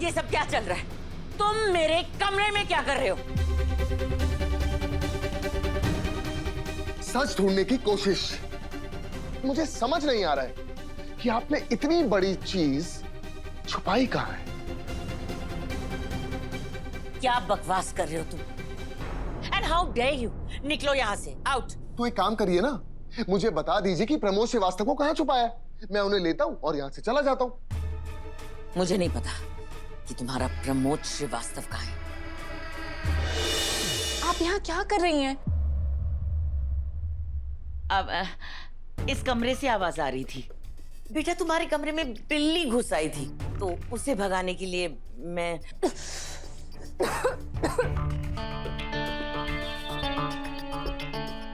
ये सब क्या चल रहा है? तुम मेरे कमरे में क्या कर रहे हो? सच ढूंढने की कोशिश। मुझे समझ नहीं आ रहा है कि आपने इतनी बड़ी चीज छुपाई कहां है। क्या बकवास कर रहे हो तुम? And how dare you! निकलो यहां से, आउट। तो एक काम करिए ना, मुझे बता दीजिए कि प्रमोद श्रीवास्तव को कहां छुपाया है। मैं उन्हें लेता हूं और यहां से चला जाता हूं। मुझे नहीं पता कि तुम्हारा प्रमोद श्रीवास्तव कहां है। आप यहाँ क्या कर रही हैं? अब इस कमरे से आवाज आ रही थी। बेटा, तुम्हारे कमरे में बिल्ली घुस आई थी, तो उसे भगाने के लिए मैं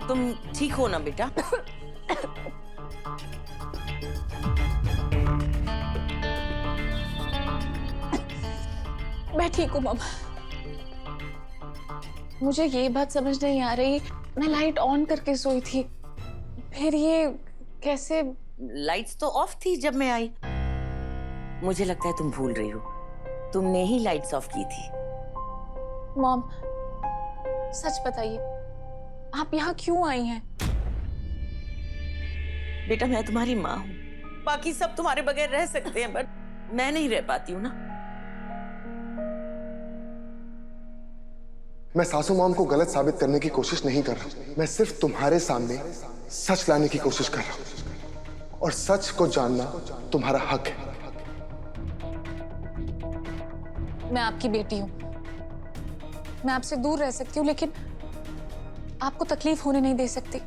तुम ठीक हो ना बेटा? मैं ठीक हूँ मम्मा। मुझे ये बात समझ नहीं आ रही, मैं लाइट ऑन करके सोई थी, फिर ये कैसे? लाइट्स तो ऑफ थी जब मैं आई। मुझे लगता है तुम भूल रही हो, तुमने ही लाइट्स ऑफ की थी। मॉम, सच बताइए, आप यहाँ क्यों आई हैं? बेटा, मैं तुम्हारी माँ हूँ। बाकी सब तुम्हारे बगैर रह सकते हैं, बट मैं नहीं रह पाती हूँ ना। मैं सासू मॉम को गलत साबित करने की कोशिश नहीं कर रहा। मैं सिर्फ तुम्हारे सामने सच लाने की कोशिश कर रहा हूं, और सच को जानना तुम्हारा हक है। मैं आपकी बेटी हूँ, मैं आपसे दूर रह सकती हूँ, लेकिन आपको तकलीफ होने नहीं दे सकती।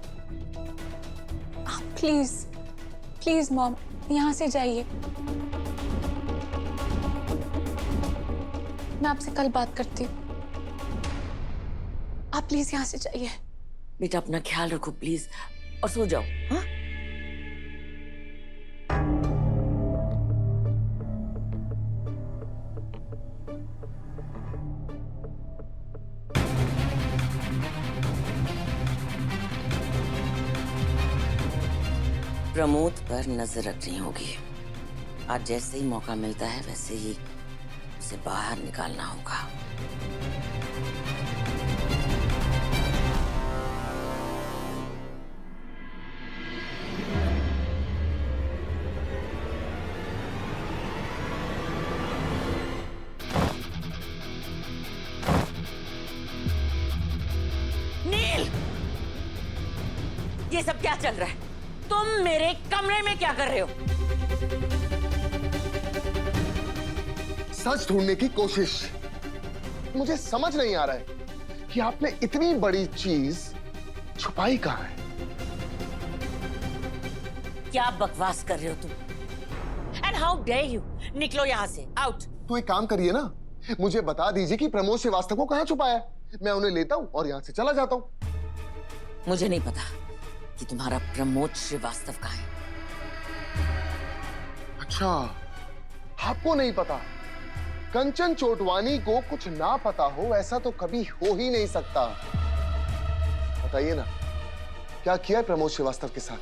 आप प्लीज प्लीज मॉम, यहाँ से जाइए। मैं आपसे कल बात करती हूँ। आप प्लीज यहाँ से जाइए। बेटा, अपना ख्याल रखो प्लीज, और सो जाओ। हाँ? प्रमोद पर नजर रखनी होगी। आज जैसे ही मौका मिलता है वैसे ही उसे बाहर निकालना होगा। नील! ये सब क्या चल रहा है? तुम मेरे कमरे में क्या कर रहे हो? सच ढूंढने की कोशिश। मुझे समझ नहीं आ रहा है कि आपने इतनी बड़ी चीज छुपाई कहां है। क्या बकवास कर रहे हो तुम? And how dare you! निकलो यहां से, आउट। तो एक काम करिए ना, मुझे बता दीजिए कि प्रमोद श्रीवास्तव को कहां छुपाया है। मैं उन्हें लेता हूं और यहां से चला जाता हूं। मुझे नहीं पता कि तुम्हारा प्रमोद श्रीवास्तव कहां है। अच्छा, आपको नहीं पता? कंचन चोटवानी को कुछ ना पता हो ऐसा तो कभी हो ही नहीं सकता। बताइए ना, क्या किया है प्रमोद श्रीवास्तव के साथ?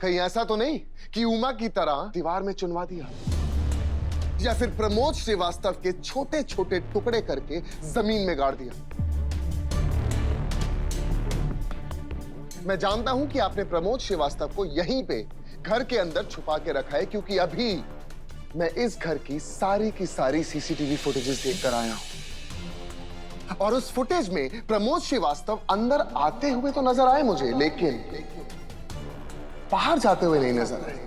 कहीं ऐसा तो नहीं कि उमा की तरह दीवार में चुनवा दिया, या फिर प्रमोद श्रीवास्तव के छोटे छोटे टुकड़े करके जमीन में गाड़ दिया? मैं जानता हूं कि आपने प्रमोद श्रीवास्तव को यहीं पे घर के अंदर छुपा के रखा है, क्योंकि अभी मैं इस घर की सारी सीसीटीवी फुटेजेस देखकर आया हूं, और उस फुटेज में प्रमोद श्रीवास्तव अंदर आते हुए तो नजर आए मुझे, लेकिन बाहर जाते हुए नहीं नजर आए।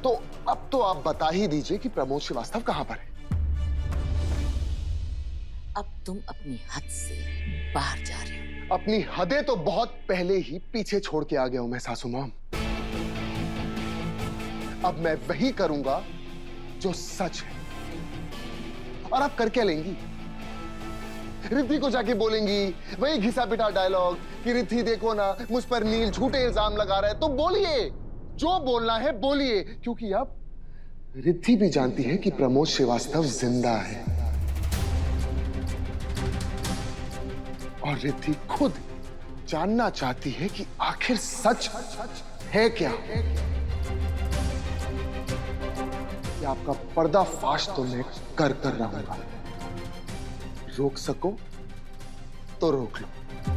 तो अब तो आप बता ही दीजिए कि प्रमोद श्रीवास्तव कहां पर है। अब तुम अपनी हद से बाहर जा रहे हो। अपनी हदें तो बहुत पहले ही पीछे छोड़ के आ गया हूं मैं सासू मॉम। अब मैं वही करूंगा जो सच है। और आप कर क्या लेंगी? रिद्धि को जाके बोलेंगी वही घिसा पिटा डायलॉग कि रिद्धि देखो ना, मुझ पर नील झूठे इल्जाम लगा रहा है। तो बोलिए, जो बोलना है बोलिए, क्योंकि अब रिद्धि भी जानती है कि प्रमोद श्रीवास्तव जिंदा है, और रिद्धि खुद जानना चाहती है कि आखिर सच है क्या। कि आपका पर्दाफाश तो मैं कर रहूंगा। रोक सको तो रोक लो।